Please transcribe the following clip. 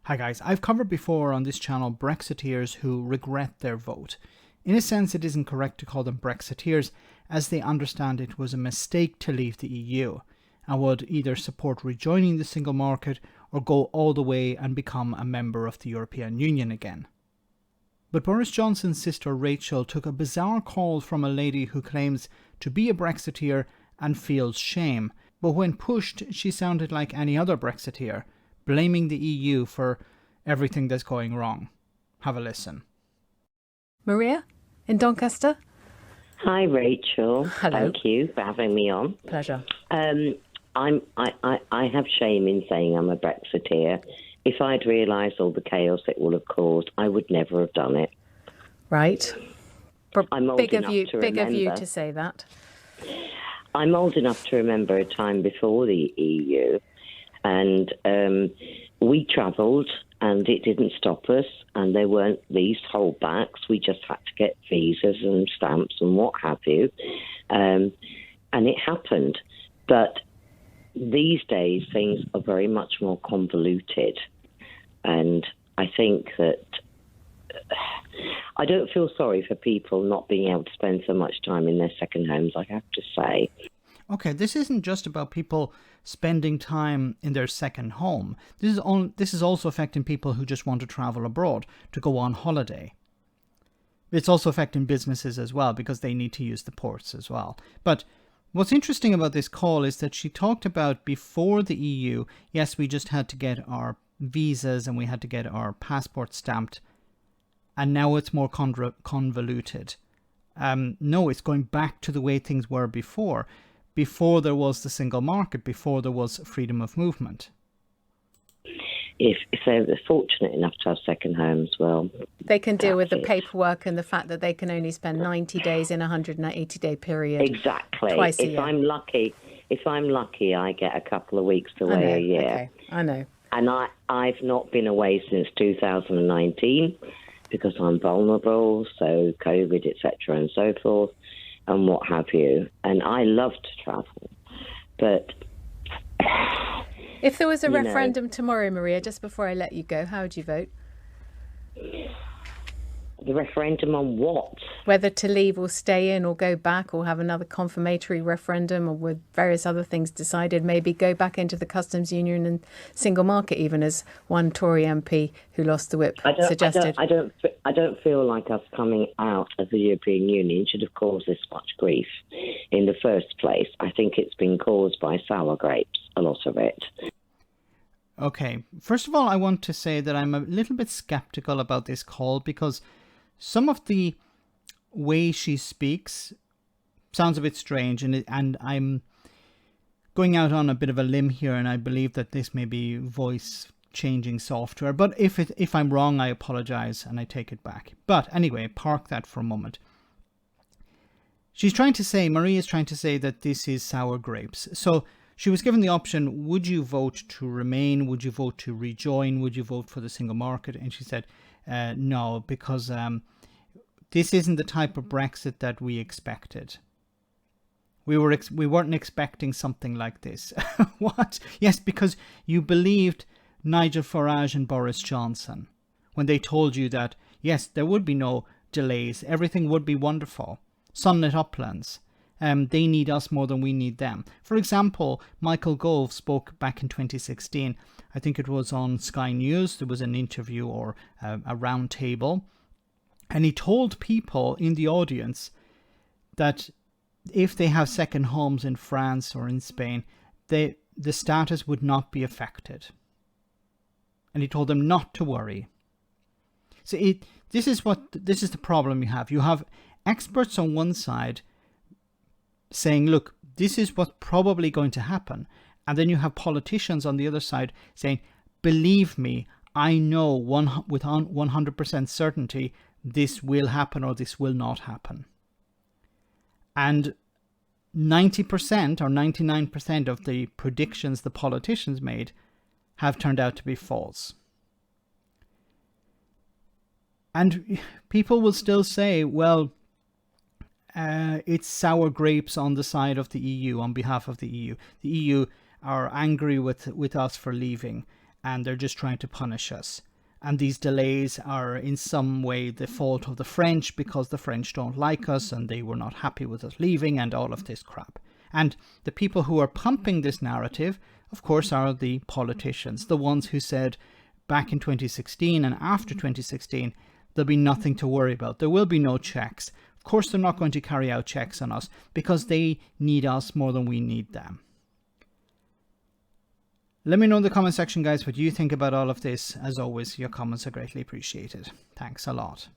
Hi guys, I've covered before on this channel Brexiteers who regret their vote. In a sense, it isn't correct to call them Brexiteers, as they understand it was a mistake to leave the EU and would either support rejoining the single market or go all the way and become a member of the European Union again. But Boris Johnson's sister Rachel took a bizarre call from a lady who claims to be a Brexiteer and feels shame, but when pushed she sounded like any other Brexiteer, blaming the EU for everything that's going wrong. Have a listen. Maria in Doncaster. Hi, Rachel. Hello. Thank you for having me on. Pleasure. I have shame in saying I'm a Brexiteer. If I'd realised all the chaos it would have caused, I would never have done it. Right. I'm old big enough of you, to big of you remember. to say that. I'm old enough to remember a time before the EU, and we travelled, and it didn't stop us, and there weren't these holdbacks. We just had to get visas and stamps and what have you, and it happened. But these days, things are very much more convoluted, and I think that I don't feel sorry for people not being able to spend so much time in their second homes, I have to say. Okay, this isn't just about people spending time in their second home. This is also affecting people who just want to travel abroad, to go on holiday. It's also affecting businesses as well, because they need to use the ports as well. But what's interesting about this call is that she talked about before the EU, yes, we just had to get our visas and we had to get our passport stamped, and now it's more convoluted. No, it's going back to the way things were before there was the single market, before there was freedom of movement. If they're fortunate enough to have second homes, well, They can deal with the it. paperwork and the fact that they can only spend 90 days in a 180-day period. Exactly. Twice a If year. I'm lucky, I get a couple of weeks I know. away a year. Okay, I know. And I've not been away since 2019 because I'm vulnerable, so COVID, etc., and so forth, and what have you. And I love to travel, but If there was a you know. referendum tomorrow, Maria, just before I let you go, how would you vote? The referendum on what? Whether to leave or stay in or go back or have another confirmatory referendum, or with various other things decided, maybe go back into the customs union and single market, even as one Tory MP who lost the whip suggested. I don't feel like us coming out of the European Union should have caused this much grief in the first place. I think it's been caused by sour grapes, a lot of it. Okay, first of all, I want to say that I'm a little bit skeptical about this call, because some of the way she speaks sounds a bit strange, and I'm going out on a bit of a limb here, and I believe that this may be voice changing software. But if I'm wrong, I apologize and I take it back. But anyway, park that for a moment. Maria is trying to say that this is sour grapes. So she was given the option, would you vote to remain? Would you vote to rejoin? Would you vote for the single market? And she said, no, because this isn't the type of Brexit that we expected. We weren't expecting something like this. What? Yes, because you believed Nigel Farage and Boris Johnson when they told you that, yes, there would be no delays. Everything would be wonderful. Sunlit uplands. They need us more than we need them. For example, Michael Gove spoke back in 2016. I think it was on Sky News. There was an interview or a round table. And he told people in the audience that if they have second homes in France or in Spain, the status would not be affected. And he told them not to worry. So this is the problem you have. You have experts on one side saying, look, this is what's probably going to happen. And then you have politicians on the other side saying, believe me, I know with 100% certainty this will happen or this will not happen. And 90% or 99% of the predictions the politicians made have turned out to be false. And people will still say, well, it's sour grapes on the side of the EU, on behalf of the EU. The EU are angry with us for leaving. and they're just trying to punish us. And these delays are in some way the fault of the French because the French don't like us and they were not happy with us leaving and all of this crap. And the people who are pumping this narrative, of course, are the politicians, the ones who said back in 2016 and after 2016, there'll be nothing to worry about. There will be no checks. Of course, they're not going to carry out checks on us because they need us more than we need them. Let me know in the comment section, guys, what you think about all of this. As always, your comments are greatly appreciated. Thanks a lot.